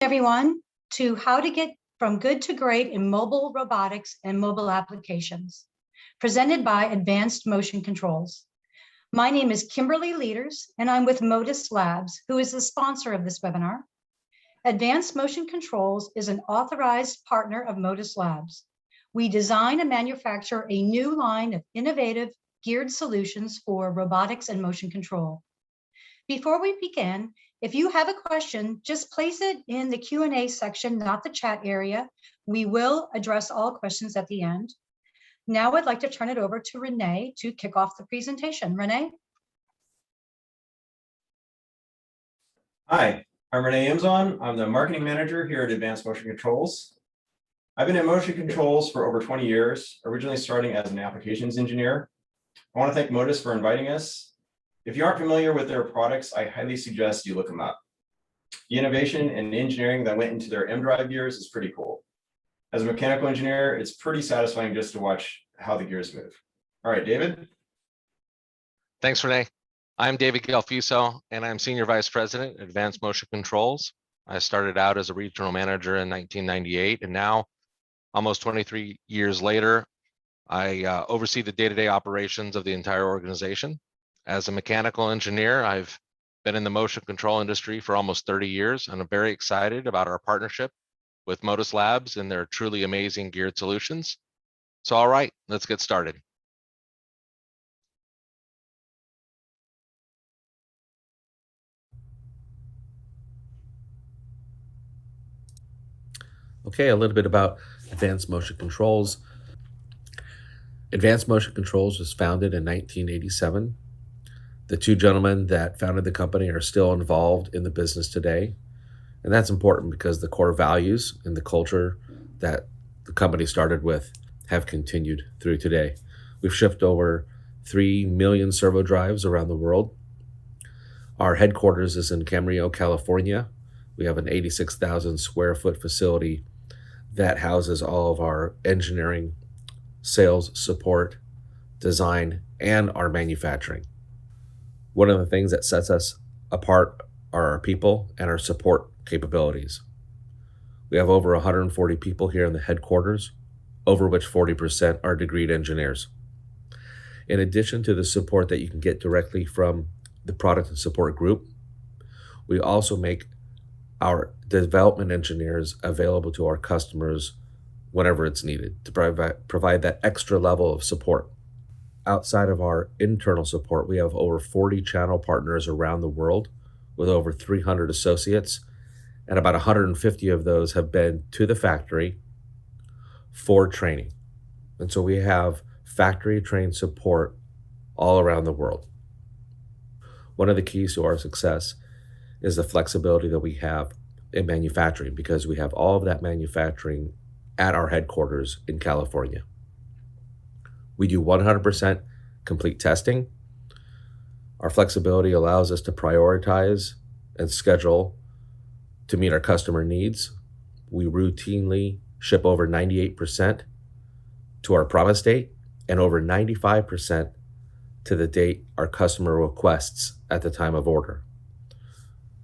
Everyone, to how to get from good to great in mobile robotics and mobile applications, presented by Advanced Motion Controls. My name is Kimberly Leaders, and I'm with Modus Labs, who is the sponsor of this webinar. Advanced Motion Controls is an authorized partner of Modus Labs. We design and manufacture a new line of innovative geared solutions for robotics and motion control. Before we begin, if you have a question, just place it in the Q&A section, not the chat area. We will address all questions at the end. Now I'd like to turn it over to Renee to kick off the presentation. Renee? Hi, I'm Renee Imzon. I'm the marketing manager here at Advanced Motion Controls. I've been in motion controls for over 20 years, originally starting as an applications engineer. I want to thank Modus for inviting us. If you aren't familiar with their products, I highly suggest you look them up. The innovation and engineering that went into their M-Drive gears is pretty cool. As a mechanical engineer, it's pretty satisfying just to watch how the gears move. All right, David. Thanks, Renee. I'm David Galfuso, and I'm Senior Vice President at Advanced Motion Controls. I started out as a regional manager in 1998, and now, almost 23 years later, I oversee the day-to-day operations of the entire organization. As a mechanical engineer, I've been in the motion control industry for almost 30 years, and I'm very excited about our partnership with Modus Labs and their truly amazing geared solutions. So, all right, let's get started. Okay, a little bit about Advanced Motion Controls. Advanced Motion Controls was founded in 1987. The two gentlemen that founded the company are still involved in the business today. And that's important because the core values and the culture that the company started with have continued through today. We've shipped over 3 million servo drives around the world. Our headquarters is in Camarillo, California. We have an 86,000 square foot facility that houses all of our engineering, sales, support, design, and our manufacturing. One of the things that sets us apart are our people and our support capabilities. We have over 140 people here in the headquarters, over which 40% are degreed engineers. In addition to the support that you can get directly from the product and support group, we also make our development engineers available to our customers whenever it's needed to provide that extra level of support. Outside of our internal support, we have over 40 channel partners around the world with over 300 associates, and about 150 of those have been to the factory for training. And so we have factory trained support all around the world. One of the keys to our success is the flexibility that we have in manufacturing, because we have all of that manufacturing at our headquarters in California. We do 100% complete testing. Our flexibility allows us to prioritize and schedule to meet our customer needs. We routinely ship over 98% to our promise date and over 95% to the date our customer requests at the time of order.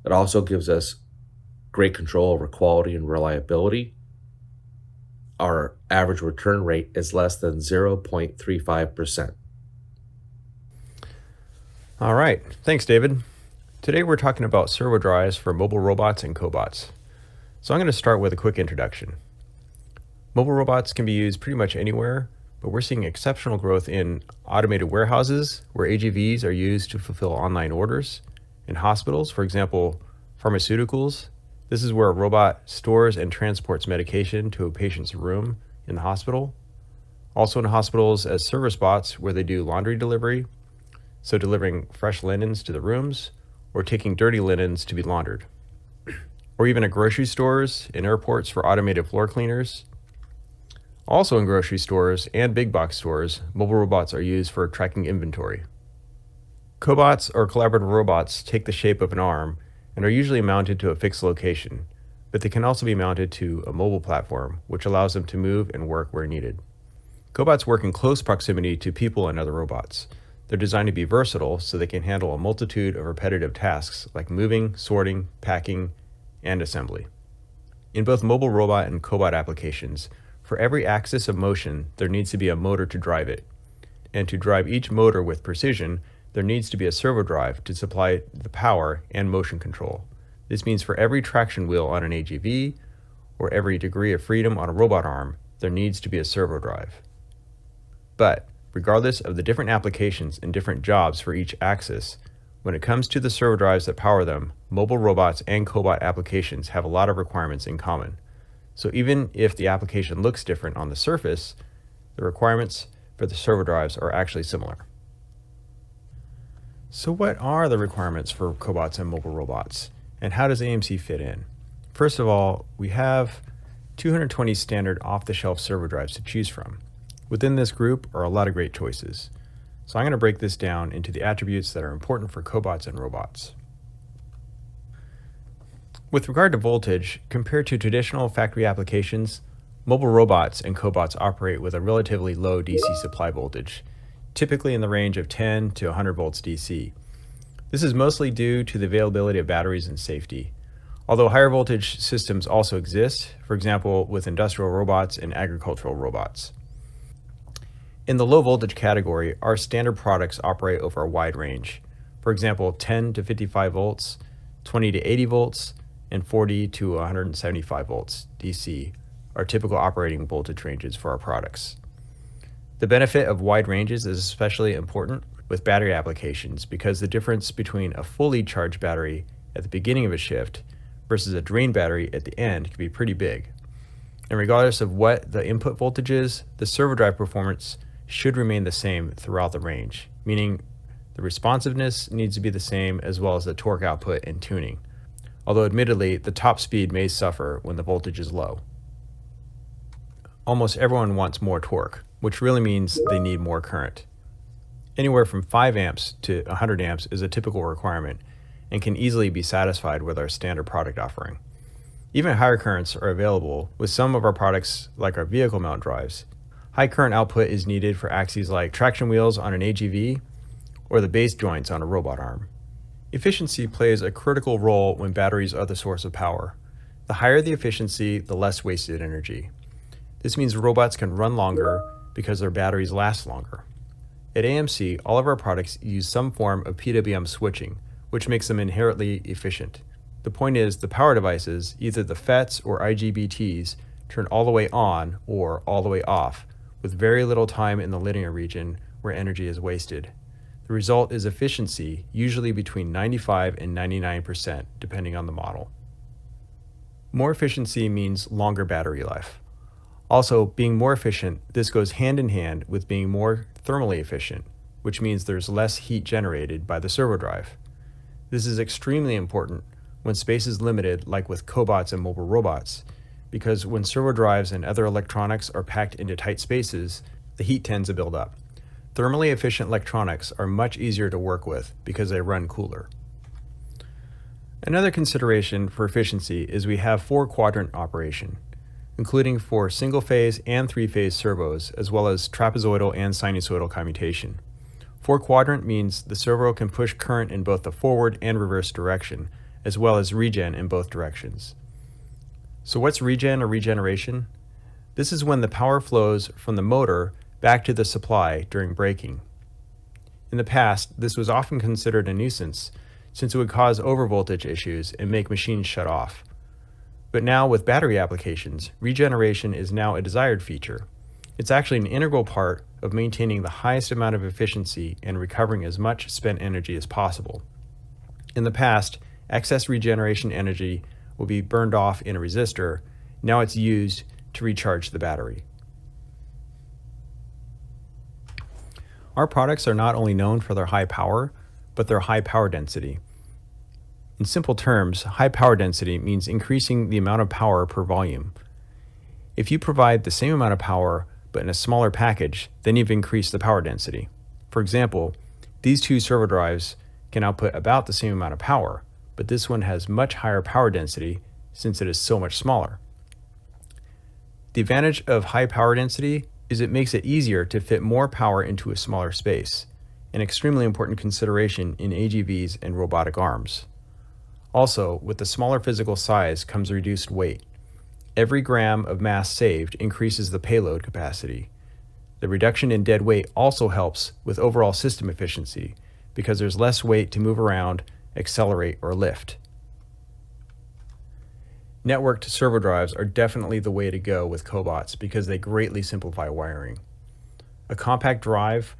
It also gives us great control over quality and reliability. Our average return rate is less than 0.35%. All right, thanks, David. Today we're talking about servo drives for mobile robots and cobots. So I'm going to start with a quick introduction. Mobile robots can be used pretty much anywhere, but we're seeing exceptional growth in automated warehouses where AGVs are used to fulfill online orders, in hospitals, for example, pharmaceuticals. This is where a robot stores and transports medication to a patient's room in the hospital. Also in hospitals as service bots where they do laundry delivery, so delivering fresh linens to the rooms or taking dirty linens to be laundered. Or even at grocery stores, in airports for automated floor cleaners. Also in grocery stores and big box stores, mobile robots are used for tracking inventory. Cobots or collaborative robots take the shape of an arm and are usually mounted to a fixed location, but they can also be mounted to a mobile platform, which allows them to move and work where needed. Cobots work in close proximity to people and other robots. They're designed to be versatile so they can handle a multitude of repetitive tasks like moving, sorting, packing, and assembly. In both mobile robot and cobot applications, for every axis of motion, there needs to be a motor to drive it. And to drive each motor with precision, there needs to be a servo drive to supply the power and motion control. This means for every traction wheel on an AGV, or every degree of freedom on a robot arm, there needs to be a servo drive. But regardless of the different applications and different jobs for each axis, when it comes to the servo drives that power them, mobile robots and cobot applications have a lot of requirements in common. So even if the application looks different on the surface, the requirements for the servo drives are actually similar. So what are the requirements for cobots and mobile robots, and how does AMC fit in? First of all, we have 220 standard off-the-shelf servo drives to choose from. Within this group are a lot of great choices. So I'm going to break this down into the attributes that are important for cobots and robots. With regard to voltage, compared to traditional factory applications, mobile robots and cobots operate with a relatively low DC supply voltage, typically in the range of 10 to 100 volts DC. This is mostly due to the availability of batteries and safety, although higher voltage systems also exist, for example, with industrial robots and agricultural robots. In the low voltage category, our standard products operate over a wide range. For example, 10 to 55 volts, 20 to 80 volts, and 40 to 175 volts DC are typical operating voltage ranges for our products. The benefit of wide ranges is especially important with battery applications because the difference between a fully charged battery at the beginning of a shift versus a drain battery at the end can be pretty big. And regardless of what the input voltage is, the servo drive performance should remain the same throughout the range, meaning the responsiveness needs to be the same as well as the torque output and tuning, although admittedly the top speed may suffer when the voltage is low. Almost everyone wants more torque, which really means they need more current. Anywhere from 5 amps to 100 amps is a typical requirement and can easily be satisfied with our standard product offering. Even higher currents are available with some of our products like our vehicle mount drives. High current output is needed for axes like traction wheels on an AGV or the base joints on a robot arm. Efficiency plays a critical role when batteries are the source of power. The higher the efficiency, the less wasted energy. This means robots can run longer because their batteries last longer. At AMC, all of our products use some form of PWM switching, which makes them inherently efficient. The point is, the power devices, either the FETs or IGBTs, turn all the way on or all the way off, with very little time in the linear region where energy is wasted. The result is efficiency, usually between 95 and 99%, depending on the model. More efficiency means longer battery life. Also, being more efficient, this goes hand in hand with being more thermally efficient, which means there's less heat generated by the servo drive. This is extremely important when space is limited, like with cobots and mobile robots, because when servo drives and other electronics are packed into tight spaces, the heat tends to build up. Thermally efficient electronics are much easier to work with because they run cooler. Another consideration for efficiency is we have 4-quadrant operation, including for single-phase and 3-phase servos, as well as trapezoidal and sinusoidal commutation. 4-quadrant means the servo can push current in both the forward and reverse direction, as well as regen in both directions. So what's regen or regeneration? This is when the power flows from the motor back to the supply during braking. In the past, this was often considered a nuisance since it would cause overvoltage issues and make machines shut off. But now with battery applications, regeneration is now a desired feature. It's actually an integral part of maintaining the highest amount of efficiency and recovering as much spent energy as possible. In the past, excess regeneration energy will be burned off in a resistor. Now it's used to recharge the battery. Our products are not only known for their high power, but their high power density. In simple terms, high power density means increasing the amount of power per volume. If you provide the same amount of power but in a smaller package, then you've increased the power density. For example, these two servo drives can output about the same amount of power, but this one has much higher power density since it is so much smaller. The advantage of high power density is it makes it easier to fit more power into a smaller space, an extremely important consideration in AGVs and robotic arms. Also, with the smaller physical size comes reduced weight. Every gram of mass saved increases the payload capacity. The reduction in dead weight also helps with overall system efficiency because there's less weight to move around, accelerate, or lift. Networked servo drives are definitely the way to go with cobots because they greatly simplify wiring. A compact drive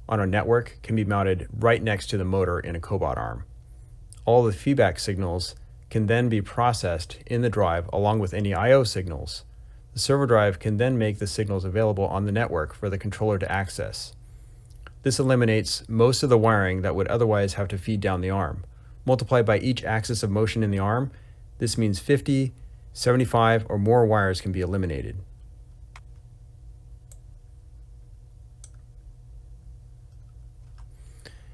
on a network can be mounted right next to the motor in a cobot arm. All the feedback signals can then be processed in the drive along with any I/O signals. The servo drive can then make the signals available on the network for the controller to access. This eliminates most of the wiring that would otherwise have to feed down the arm. Multiplied by each axis of motion in the arm, this means 50, 75, or more wires can be eliminated.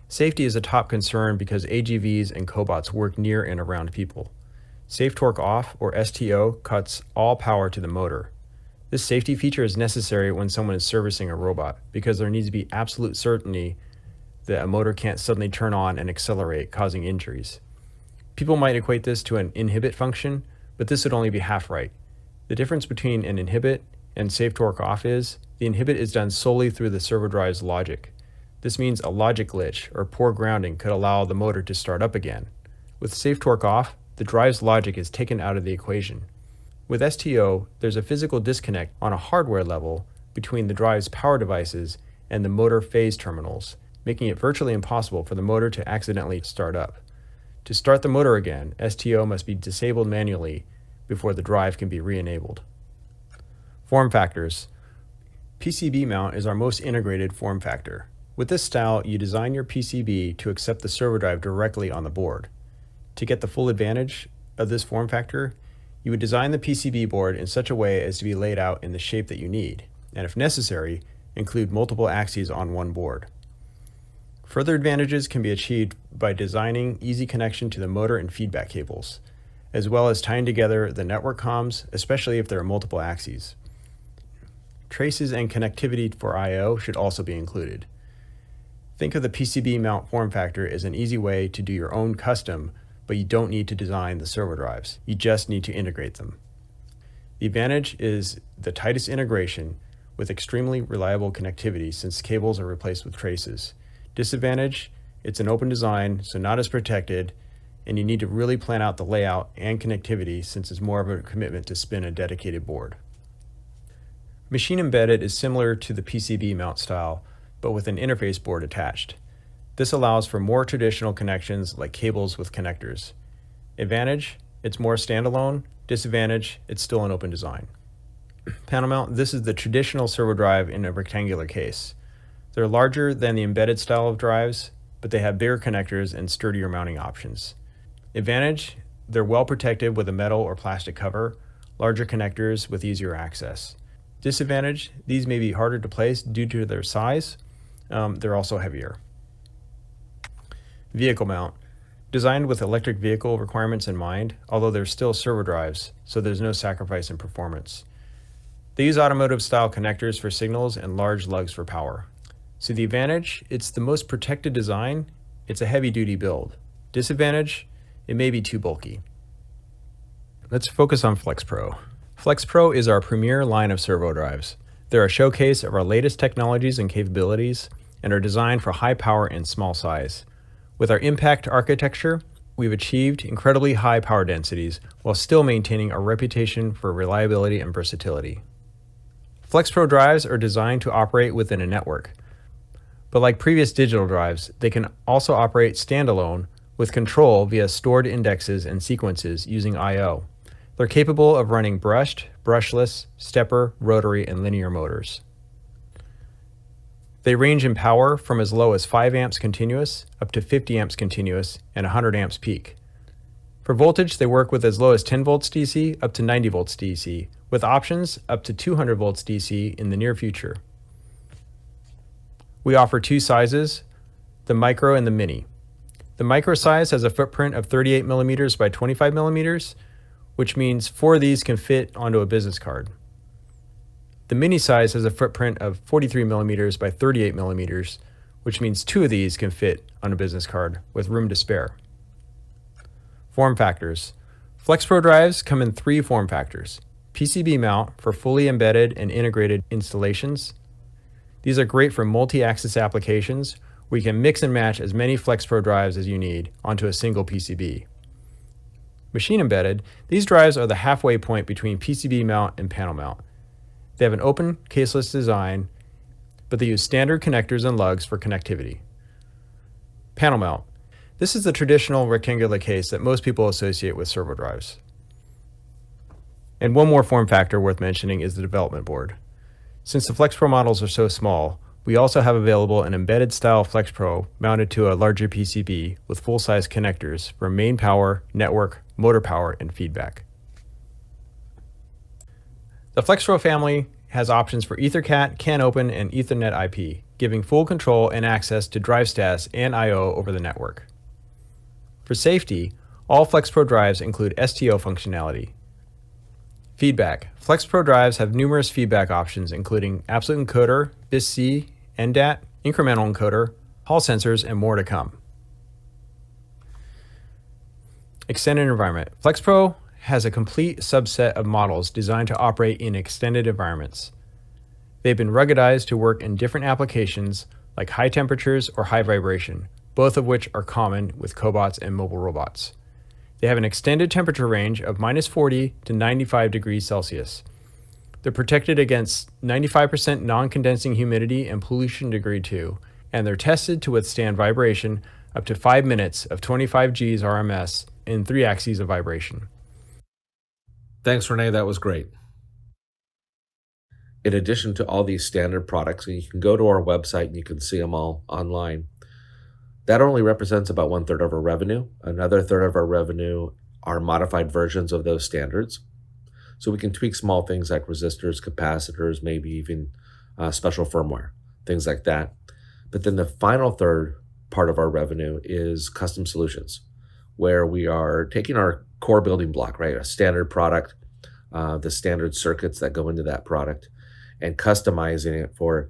Safety is a top concern because AGVs and cobots work near and around people. Safe torque off, or STO, cuts all power to the motor. This safety feature is necessary when someone is servicing a robot because there needs to be absolute certainty that a motor can't suddenly turn on and accelerate, causing injuries. People might equate this to an inhibit function, but this would only be half right. The difference between an inhibit and safe torque off is the inhibit is done solely through the servo drive's logic. This means a logic glitch or poor grounding could allow the motor to start up again. With safe torque off, the drive's logic is taken out of the equation. With STO, there's a physical disconnect on a hardware level between the drive's power devices and the motor phase terminals, making it virtually impossible for the motor to accidentally start up. To start the motor again, STO must be disabled manually before the drive can be re-enabled. Form factors. PCB mount is our most integrated form factor. With this style, you design your PCB to accept the servo drive directly on the board. To get the full advantage of this form factor, you would design the PCB board in such a way as to be laid out in the shape that you need, and if necessary, include multiple axes on one board. Further advantages can be achieved by designing easy connection to the motor and feedback cables, as well as tying together the network comms, especially if there are multiple axes. Traces and connectivity for I/O should also be included. Think of the PCB mount form factor as an easy way to do your own custom, but you don't need to design the servo drives. You just need to integrate them. The advantage is the tightest integration with extremely reliable connectivity since cables are replaced with traces. Disadvantage, it's an open design, so not as protected, and you need to really plan out the layout and connectivity since it's more of a commitment to spin a dedicated board. Machine embedded is similar to the PCB mount style, but with an interface board attached. This allows for more traditional connections like cables with connectors. Advantage, it's more standalone. Disadvantage, it's still an open design. Panel mount, this is the traditional servo drive in a rectangular case. They're larger than the embedded style of drives, but they have bigger connectors and sturdier mounting options. Advantage, they're well protected with a metal or plastic cover, larger connectors with easier access. Disadvantage, these may be harder to place due to their size. They're also heavier. Vehicle mount. Designed with electric vehicle requirements in mind, although they're still servo drives, so there's no sacrifice in performance. They use automotive style connectors for signals and large lugs for power. So the advantage, it's the most protected design. It's a heavy duty build. Disadvantage, it may be too bulky. Let's focus on FlexPro. FlexPro is our premier line of servo drives. They're a showcase of our latest technologies and capabilities and are designed for high power and small size. With our impact architecture, we've achieved incredibly high power densities while still maintaining our reputation for reliability and versatility. FlexPro drives are designed to operate within a network, but like previous digital drives, they can also operate standalone with control via stored indexes and sequences using I/O. They're capable of running brushed, brushless, stepper, rotary, and linear motors. They range in power from as low as 5 amps continuous up to 50 amps continuous and 100 amps peak. For voltage, they work with as low as 10 volts DC up to 90 volts DC, with options up to 200 volts DC in the near future. We offer two sizes, the micro and the mini. The micro size has a footprint of 38 millimeters by 25 millimeters, which means 4 of these can fit onto a business card. The mini size has a footprint of 43 millimeters by 38 millimeters, which means 2 of these can fit on a business card with room to spare. Form factors. FlexPro drives come in 3 form factors: PCB mount for fully embedded and integrated installations. These are great for multi-axis applications where you can mix and match as many FlexPro drives as you need onto a single PCB. Machine embedded, these drives are the halfway point between PCB mount and panel mount. They have an open caseless design, but they use standard connectors and lugs for connectivity. Panel mount. This is the traditional rectangular case that most people associate with servo drives. And one more form factor worth mentioning is the development board. Since the FlexPro models are so small, we also have available an embedded style FlexPro mounted to a larger PCB with full-size connectors for main power, network, motor power, and feedback. The FlexPro family has options for EtherCAT, CAN-open, and Ethernet IP, giving full control and access to drive stats and I/O over the network. For safety, all FlexPro drives include STO functionality. Feedback. FlexPro drives have numerous feedback options, including absolute encoder, BIS-C, NDAT, incremental encoder, Hall sensors, and more to come. Extended environment. FlexPro has a complete subset of models designed to operate in extended environments. They've been ruggedized to work in different applications like high temperatures or high vibration, both of which are common with cobots and mobile robots. They have an extended temperature range of -40 to 95 degrees Celsius. They're protected against 95% non-condensing humidity and pollution degree 2, and they're tested to withstand vibration up to 5 minutes of 25 Gs RMS in 3 axes of vibration. Thanks, Renee. That was great. In addition to all these standard products, and you can go to our website and you can see them all online, that only represents about 1/3 of our revenue. Another third of our revenue are modified versions of those standards. So we can tweak small things like resistors, capacitors, maybe even special firmware, things like that. But then the final third part of our revenue is custom solutions, where we are taking our core building block, right, a standard product, the standard circuits that go into that product, and customizing it for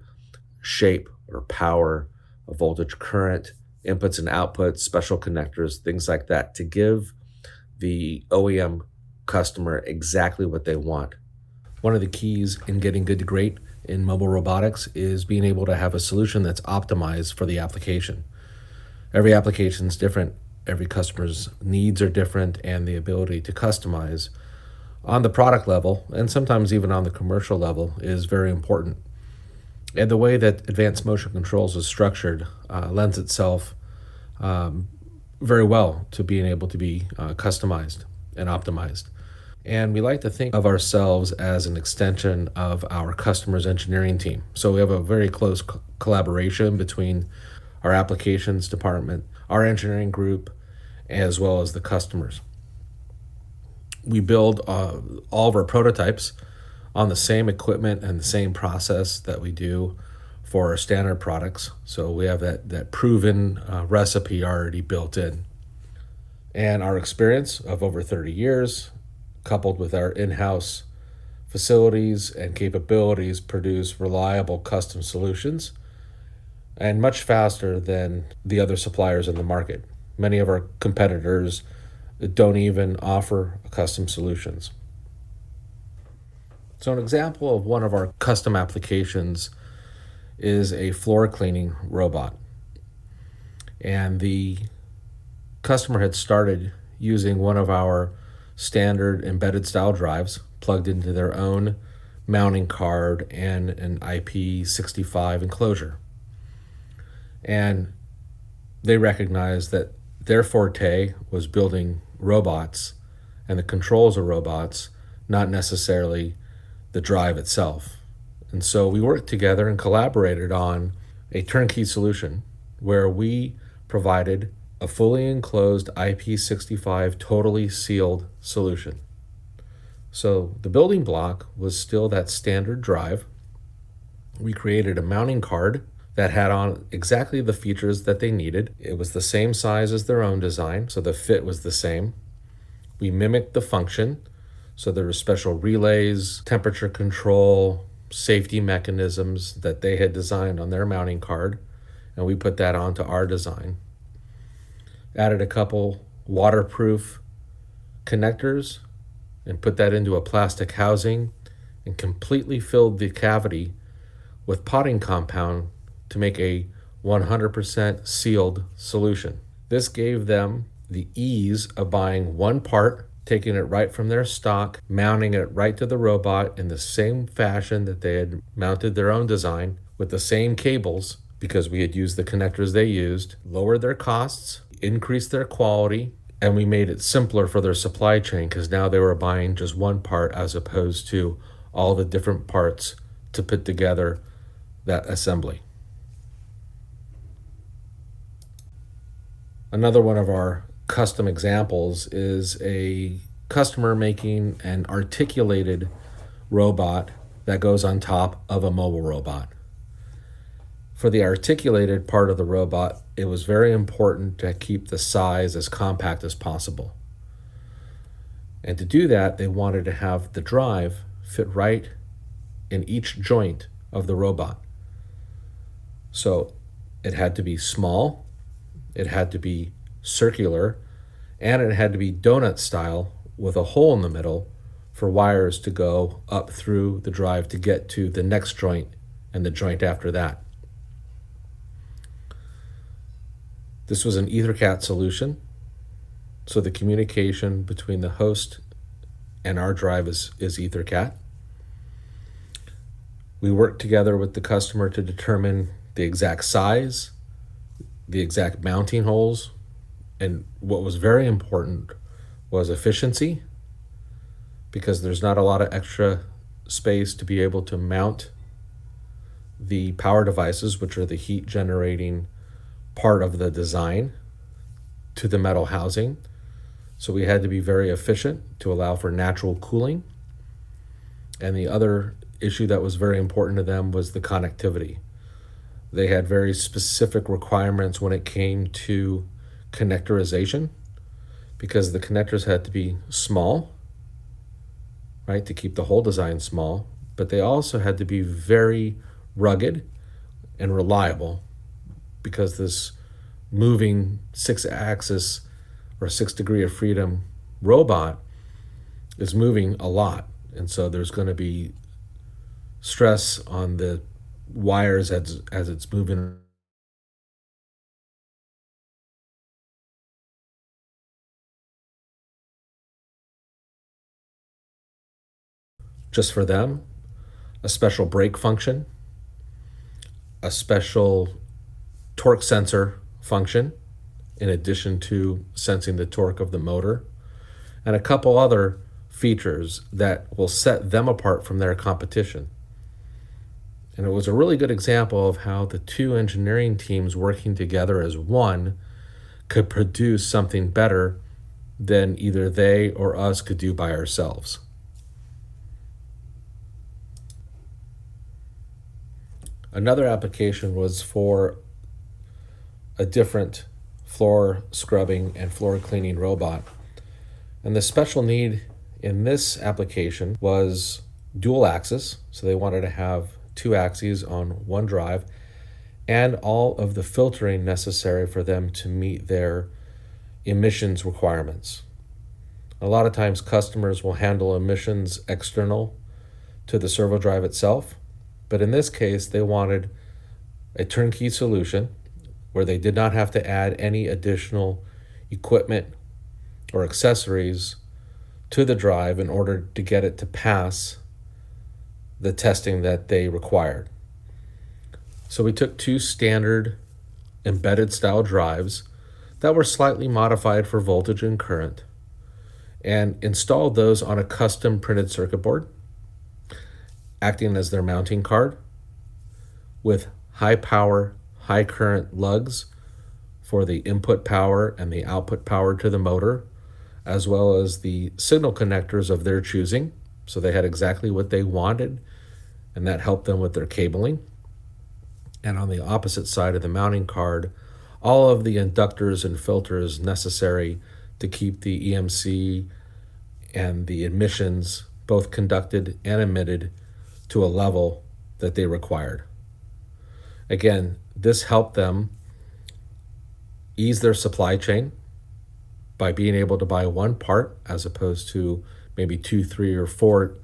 shape or power, a voltage current, inputs and outputs, special connectors, things like that, to give the OEM customer exactly what they want. One of the keys in getting good to great in mobile robotics is being able to have a solution that's optimized for the application. Every application is different, every customer's needs are different, and the ability to customize on the product level, and sometimes even on the commercial level, is very important. And the way that advanced motion controls is structured lends itself very well to being able to be customized and optimized. And we like to think of ourselves as an extension of our customer's engineering team. So we have a very close collaboration between our applications department, our engineering group, as well as the customers. We build all of our prototypes on the same equipment and the same process that we do for our standard products. So we have that proven recipe already built in. And our experience of over 30 years, coupled with our in-house facilities and capabilities, produce reliable custom solutions and much faster than the other suppliers in the market. Many of our competitors don't even offer custom solutions. So an example of one of our custom applications is a floor cleaning robot. And the customer had started using one of our standard embedded style drives plugged into their own mounting card and an IP65 enclosure. And they recognized that their forte was building robots and the controls of robots, not necessarily the drive itself. And so we worked together and collaborated on a turnkey solution where we provided a fully enclosed IP65 totally sealed solution. So the building block was still that standard drive. We created a mounting card that had on exactly the features that they needed. It was the same size as their own design, so the fit was the same. We mimicked the function, so there were special relays, temperature control, safety mechanisms that they had designed on their mounting card, and we put that onto our design. Added a couple waterproof connectors and put that into a plastic housing and completely filled the cavity with potting compound to make a 100% sealed solution. This gave them the ease of buying one part, taking it right from their stock, mounting it right to the robot in the same fashion that they had mounted their own design with the same cables, because we had used the connectors they used, lowered their costs, increased their quality, and we made it simpler for their supply chain because now they were buying just one part as opposed to all the different parts to put together that assembly. Another one of our custom examples is a customer making an articulated robot that goes on top of a mobile robot. For the articulated part of the robot, it was very important to keep the size as compact as possible. And to do that, they wanted to have the drive fit right in each joint of the robot. So it had to be small, it had to be circular, and it had to be donut style with a hole in the middle for wires to go up through the drive to get to the next joint and the joint after that. This was an EtherCAT solution, so the communication between the host and our drive is EtherCAT. We worked together with the customer to determine the exact size, the exact mounting holes, and what was very important was efficiency, because there's not a lot of extra space to be able to mount the power devices, which are the heat generating part of the design, to the metal housing. So we had to be very efficient to allow for natural cooling. And the other issue that was very important to them was the connectivity. They had very specific requirements when it came to connectorization, because the connectors had to be small, right, to keep the whole design small, but they also had to be very rugged and reliable, because this moving 6-axis or 6 degree of freedom robot is moving a lot. And so there's going to be stress on the wires as it's moving. Just for them, a special brake function, a special torque sensor function, in addition to sensing the torque of the motor, and a couple other features that will set them apart from their competition. And it was a really good example of how the two engineering teams working together as one could produce something better than either they or us could do by ourselves. Another application was for a different floor scrubbing and floor cleaning robot. And the special need in this application was dual axis. So they wanted to have 2 axes on one drive and all of the filtering necessary for them to meet their emissions requirements. A lot of times customers will handle emissions external to the servo drive itself, but in this case they wanted a turnkey solution where they did not have to add any additional equipment or accessories to the drive in order to get it to pass the testing that they required. So we took 2 standard embedded style drives that were slightly modified for voltage and current and installed those on a custom printed circuit board, acting as their mounting card, with high power, high current lugs for the input power and the output power to the motor, as well as the signal connectors of their choosing. So they had exactly what they wanted, and that helped them with their cabling. And on the opposite side of the mounting card, all of the inductors and filters necessary to keep the EMC and the emissions both conducted and emitted to a level that they required. Again, this helped them ease their supply chain by being able to buy one part as opposed to maybe 2, 3, or 4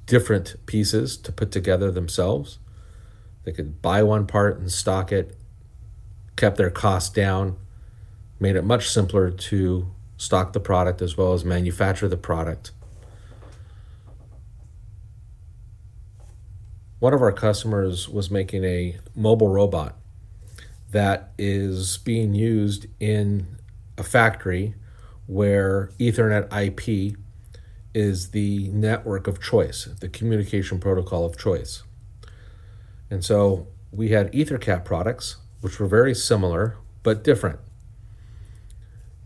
different pieces to put together themselves. They could buy one part and stock it, kept their costs down, made it much simpler to stock the product as well as manufacture the product. One of our customers was making a mobile robot that is being used in a factory where Ethernet IP is the network of choice, the communication protocol of choice. And so we had EtherCAT products, which were very similar but different.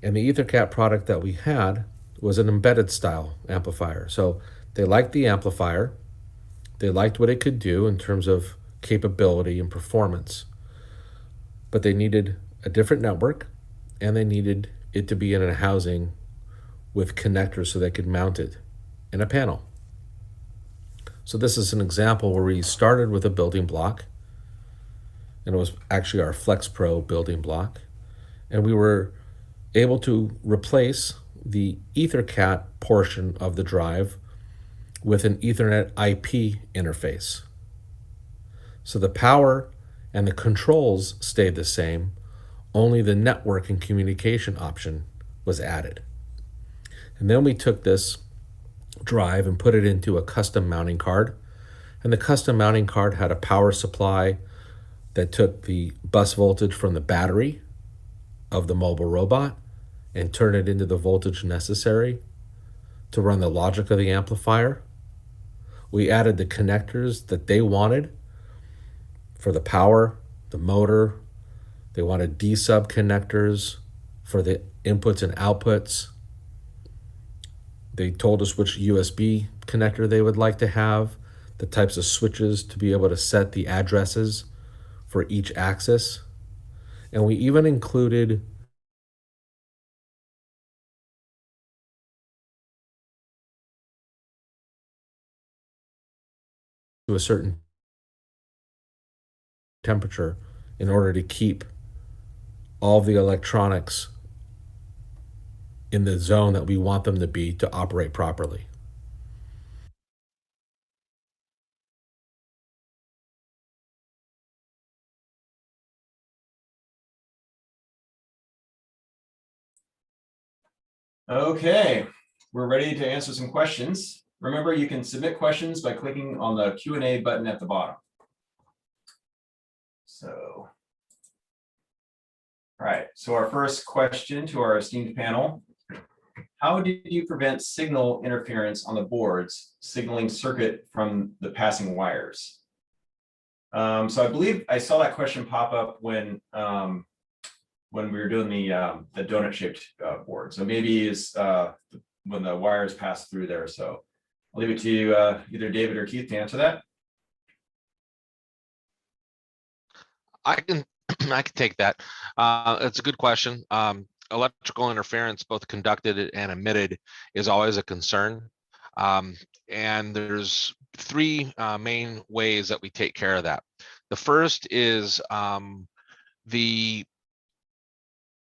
And the EtherCAT product that we had was an embedded style amplifier. So they liked the amplifier, they liked what it could do in terms of capability and performance, but they needed a different network, and they needed it to be in a housing with connectors so they could mount it in a panel. So this is an example where we started with a building block, and it was actually our FlexPro building block, and we were able to replace the EtherCAT portion of the drive with an Ethernet IP interface. So the power and the controls stayed the same, only the network and communication option was added. And then we took this drive and put it into a custom mounting card. And the custom mounting card had a power supply that took the bus voltage from the battery of the mobile robot and turned it into the voltage necessary to run the logic of the amplifier. We added the connectors that they wanted for the power, the motor. They wanted D-sub connectors for the inputs and outputs. They told us which USB connector they would like to have, the types of switches to be able to set the addresses for each axis. And we even included to a certain temperature in order to keep all the electronics in the zone that we want them to be to operate properly. Okay, we're ready to answer some questions. Remember, you can submit questions by clicking on the Q&A button at the bottom. So, all right, so our first question to our esteemed panel: how did you prevent signal interference on the boards signaling circuit from the passing wires? So I believe I saw that question pop up when we were doing the donut-shaped board. So maybe is when the wires pass through there. So I'll leave it to you, either David or Keith, to answer that. I can I can take that. It's a good question. Electrical interference, both conducted and emitted, is always a concern. And there's three main ways that we take care of that. The first is the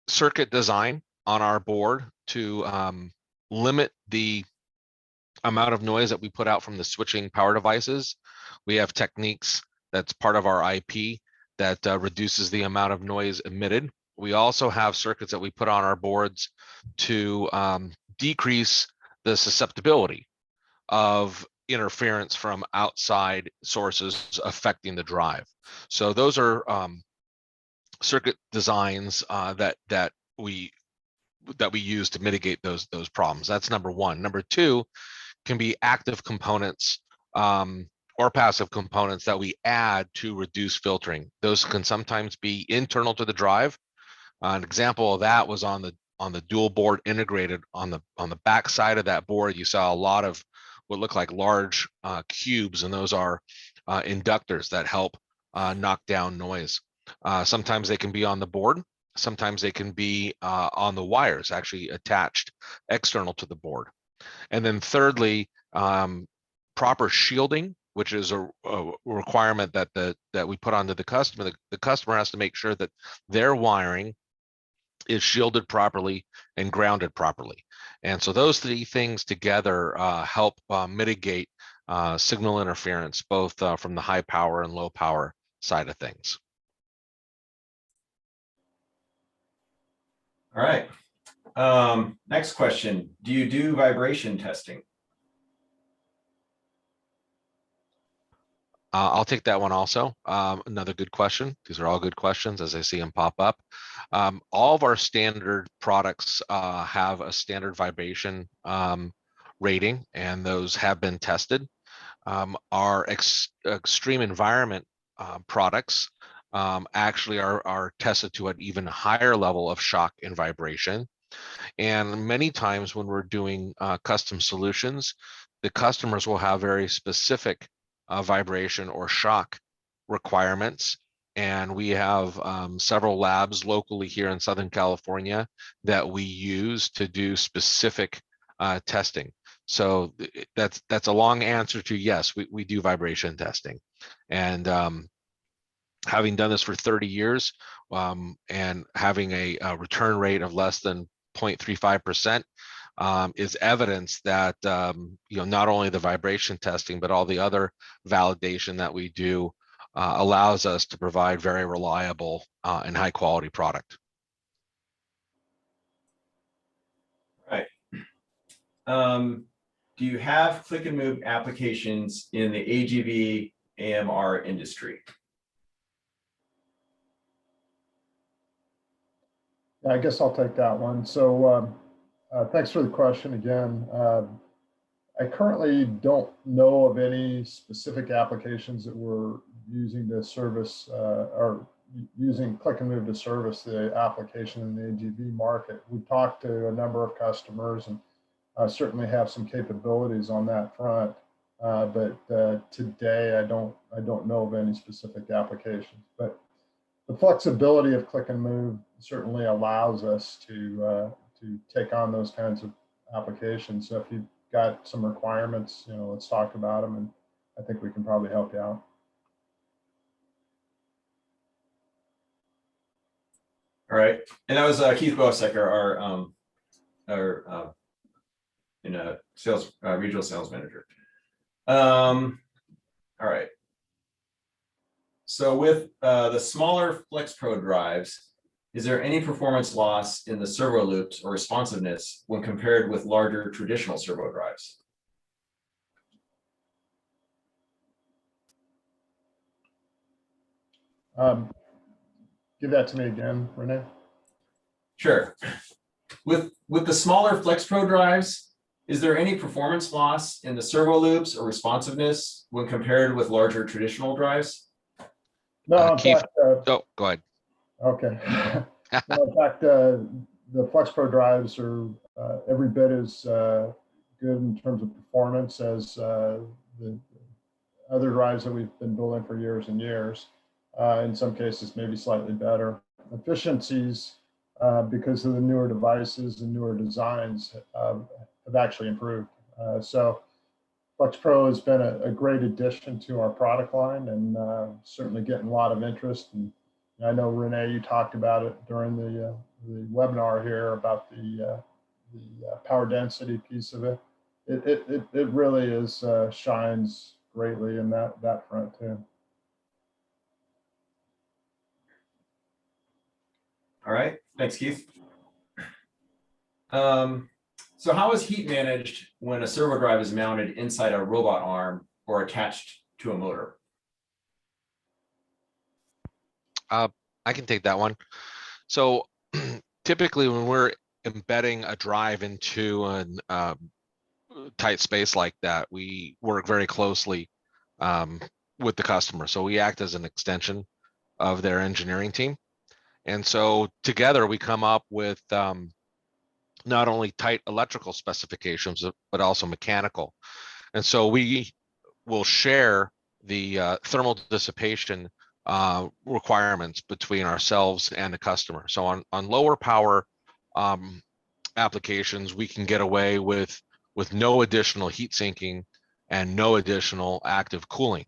circuit design on our board to limit the amount of noise that we put out from the switching power devices. We have techniques that's part of our IP that reduces the amount of noise emitted. We also have circuits that we put on our boards to decrease the susceptibility of interference from outside sources affecting the drive. So those are circuit designs that we use to mitigate those problems. That's number one. Number two can be active components or passive components that we add to reduce filtering. Those can sometimes be internal to the drive. An example of that was on the dual board integrated on the back side of that board. You saw a lot of what look like large cubes, and those are inductors that help knock down noise. Sometimes they can be on the board. Sometimes they can be on the wires actually attached external to the board. And then thirdly, proper shielding, which is a requirement that we put onto the customer. The customer has to make sure that their wiring is shielded properly and grounded properly. And so those three things together help mitigate signal interference, both from the high power and low power side of things. All right. Next question. Do you do vibration testing? I'll take that one also. Another good question. These are all good questions as I see them pop up. All of our standard products have a standard vibration rating, and those have been tested. Our extreme environment products actually are tested to an even higher level of shock and vibration. And many times when we're doing custom solutions, the customers will have very specific vibration or shock requirements. And we have several labs locally here in Southern California that we use to do specific testing. So that's a long answer to yes, we do vibration testing. And having done this for 30 years and having a return rate of less than 0.35% is evidence that not only the vibration testing, but all the other validation that we do allows us to provide very reliable and high quality product. Right. Do you have click and move applications in the AGV AMR industry? I guess I'll take that one. So thanks for the question again. I currently don't know of any specific applications that we're using to service or using click and move to service the application in the AGV market. We've talked to a number of customers and certainly have some capabilities on that front. But today I don't know of any specific applications. But the flexibility of click and move certainly allows us to take on those kinds of applications. So if you've got some requirements, let's talk about them, and I think we can probably help you out. All right, and that was Keith Bosecker, our sales regional sales manager. All right. So with the smaller FlexPro drives, is there any performance loss in the servo loops or responsiveness when compared with larger traditional servo drives? Give that to me again, Renee. Sure. With the smaller FlexPro drives, is there any performance loss in the servo loops or responsiveness when compared with larger traditional drives? No, in Keith, fact, go ahead. Okay. No, in fact, the FlexPro drives are every bit as good in terms of performance as the other drives that we've been building for years and years. In some cases, maybe slightly better. Efficiencies, because of the newer devices and newer designs, have actually improved. So FlexPro has been a great addition to our product line, and certainly getting a lot of interest. And I know, Renee, you talked about it during the webinar here about the power density piece of it. It really is shines greatly in that front too. All right, thanks, Keith. So how is heat managed when a servo drive is mounted inside a robot arm or attached to a motor? I can take that one. So typically when we're embedding a drive into a tight space like that, we work very closely with the customer. So we act as an extension of their engineering team. And so together we come up with not only tight electrical specifications, but also mechanical. And so we will share the thermal dissipation requirements between ourselves and the customer. So on lower power applications, we can get away with no additional heat sinking and no additional active cooling.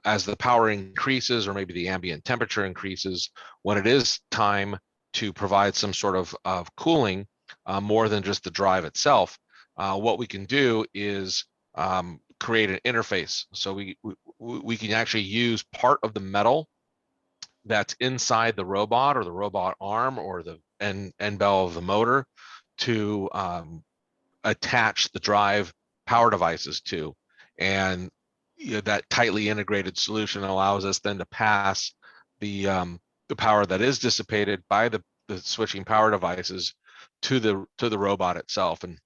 As the power increases, or maybe the ambient temperature increases, when it is time to provide some sort of cooling more than just the drive itself. What we can do is create an interface. So we can actually use part of the metal that's inside the robot or the robot arm or the end bell of the motor to attach the drive power devices to. And that tightly integrated solution allows us then to pass the power that is dissipated by the switching power devices to the robot itself. And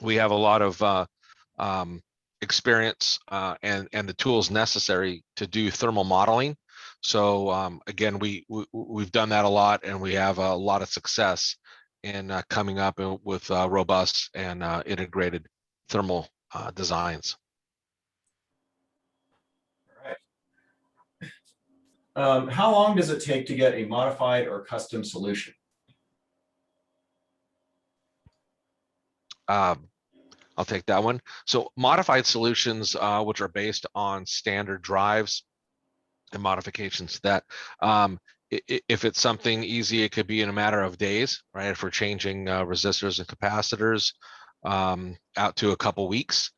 we have a lot of experience and the tools necessary to do thermal modeling. So again, we've done that a lot, and we have a lot of success in coming up with robust and integrated thermal designs. All right. How long does it take to get a modified or custom solution? I'll take that one. So modified solutions, which are based on standard drives and modifications to that, if it's something easy, it could be in a matter of days, right? If we're changing resistors and capacitors, out to a couple weeks.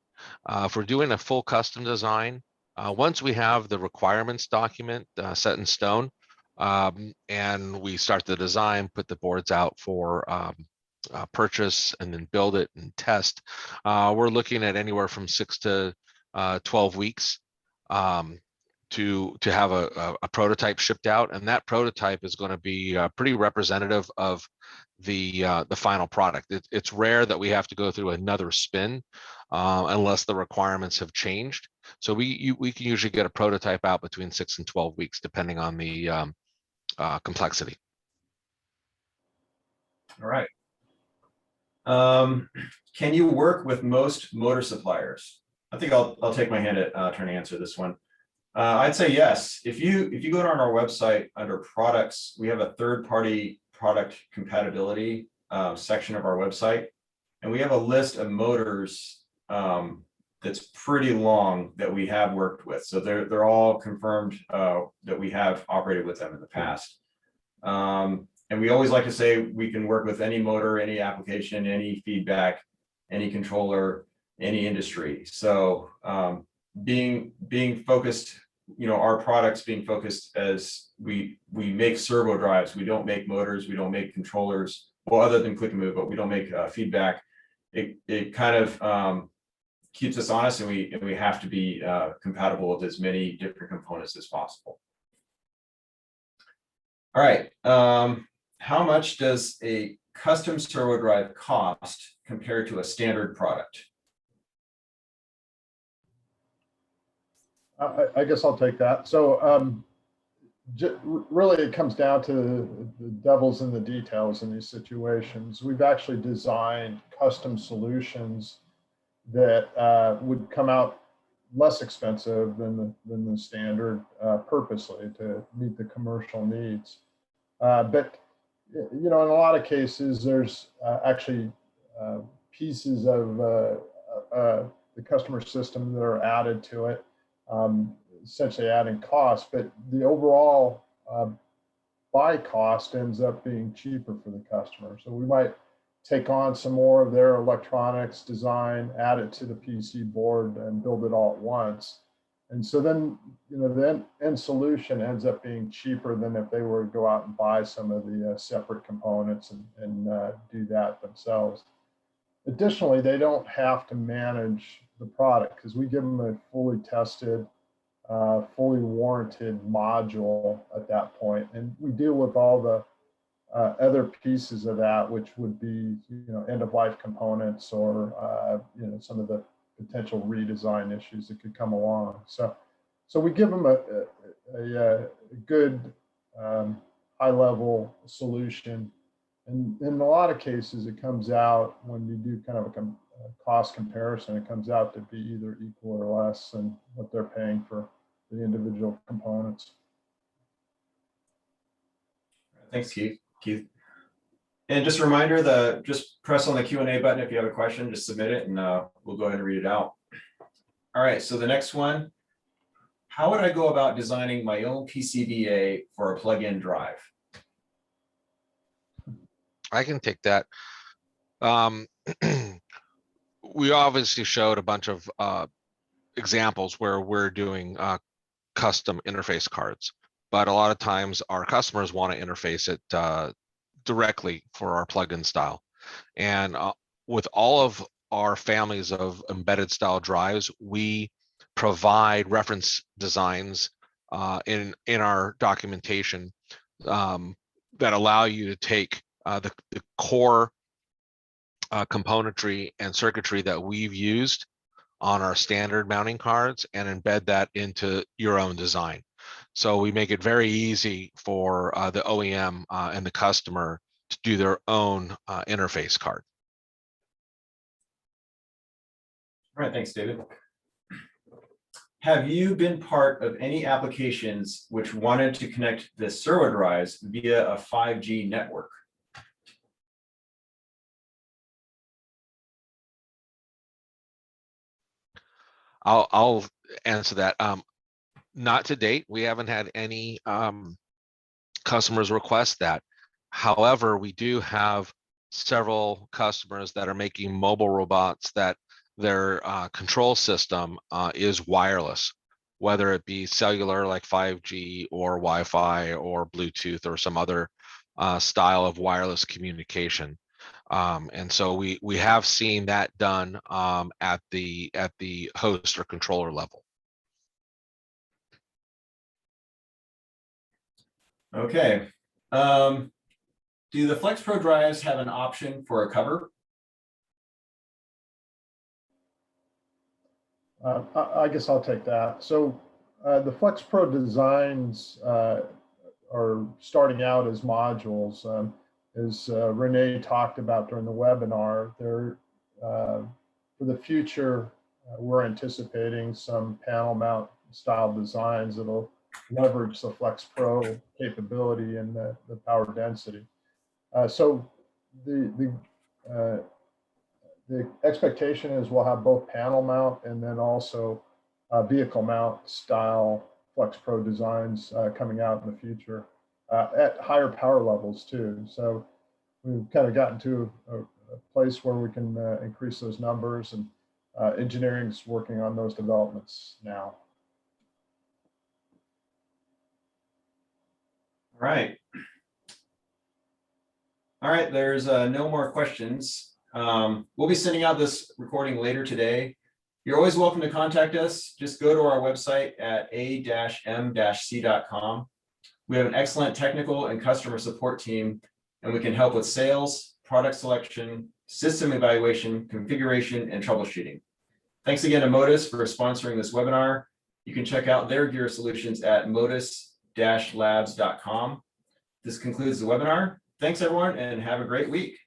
If we're doing a full custom design, once we have the requirements document set in stone, and we start the design, put the boards out for purchase, and then build it and test, we're looking at anywhere from 6 to 12 weeks to have a prototype shipped out, and that prototype is going to be pretty representative of the final product. It's rare that we have to go through another spin unless the requirements have changed. So we can usually get a prototype out between 6 and 12 weeks, depending on the complexity. All right. Can you work with most motor suppliers? I think I'll take my hand at trying to answer this one. I'd say yes. If you go on our website under products, we have a third-party product compatibility section of our website, and we have a list of motors that's pretty long that we have worked with. So they're all confirmed that we have operated with them in the past. And we always like to say we can work with any motor, any application, any feedback, any controller, any industry. So being focused, our products being focused as we make servo drives. We don't make motors. We don't make controllers. Well, other than click and move, but we don't make feedback. It kind of keeps us honest, and we have to be compatible with as many different components as possible. All right. How much does a custom servo drive cost compared to a standard product? I guess I'll take that. So really, it comes down to the devil's in the details in these situations. We've actually designed custom solutions that would come out less expensive than the standard purposely to meet the commercial needs. But in a lot of cases, there's actually pieces of the customer system that are added to it, essentially adding cost, but the overall buy cost ends up being cheaper for the customer. So we might take on some more of their electronics design, add it to the PC board, and build it all at once. And so then, the end solution ends up being cheaper than if they were to go out and buy some of the separate components and do that themselves. Additionally, they don't have to manage the product because we give them a fully tested, fully warranted module at that point. And we deal with all the other pieces of that, which would be, end-of-life components or, some of the potential redesign issues that could come along. So we give them a good high-level solution. And in a lot of cases, it comes out when you do kind of a cost comparison, it comes out to be either equal or less than what they're paying for the individual components. Thanks, Keith. And just a reminder, just press on the Q&A button if you have a question, just submit it, and we'll go ahead and read it out. All right, so the next one, how would I go about designing my own PCBA for a plug-in drive? I can take that. We obviously showed a bunch of examples where we're doing custom interface cards, but a lot of times our customers want to interface it directly for our plugin style. And with all of our families of embedded style drives, we provide reference designs in our documentation that allow you to take the core componentry and circuitry that we've used on our standard mounting cards and embed that into your own design. So we make it very easy for the OEM and the customer to do their own interface card. All right, thanks, David. Have you been part of any applications which wanted to connect the servo drives via a 5G network? I'll answer that. Not to date. We haven't had any customers request that. However, we do have several customers that are making mobile robots that their control system is wireless, whether it be cellular like 5G or Wi-Fi or Bluetooth or some other style of wireless communication. And so we have seen that done at the host or controller level. Okay. Do the FlexPro drives have an option for a cover? I guess I'll take that. So the FlexPro designs are starting out as modules. As Renee talked about during the webinar, they're, for the future, we're anticipating some panel mount style designs that'll leverage the FlexPro capability and the power density. So the expectation is we'll have both panel mount and then also vehicle mount style FlexPro designs coming out in the future at higher power levels too. So we've kind of gotten to a place where we can increase those numbers, and engineering's working on those developments now. All right, there's no more questions. We'll be sending out this recording later today. You're always welcome to contact us. Just go to our website at a-m-c.com. We have an excellent technical and customer support team, and we can help with sales, product selection, system evaluation, configuration, and troubleshooting. Thanks again to Modus for sponsoring this webinar. You can check out their gear solutions at modus-labs.com. This concludes the webinar. Thanks, everyone, and have a great week.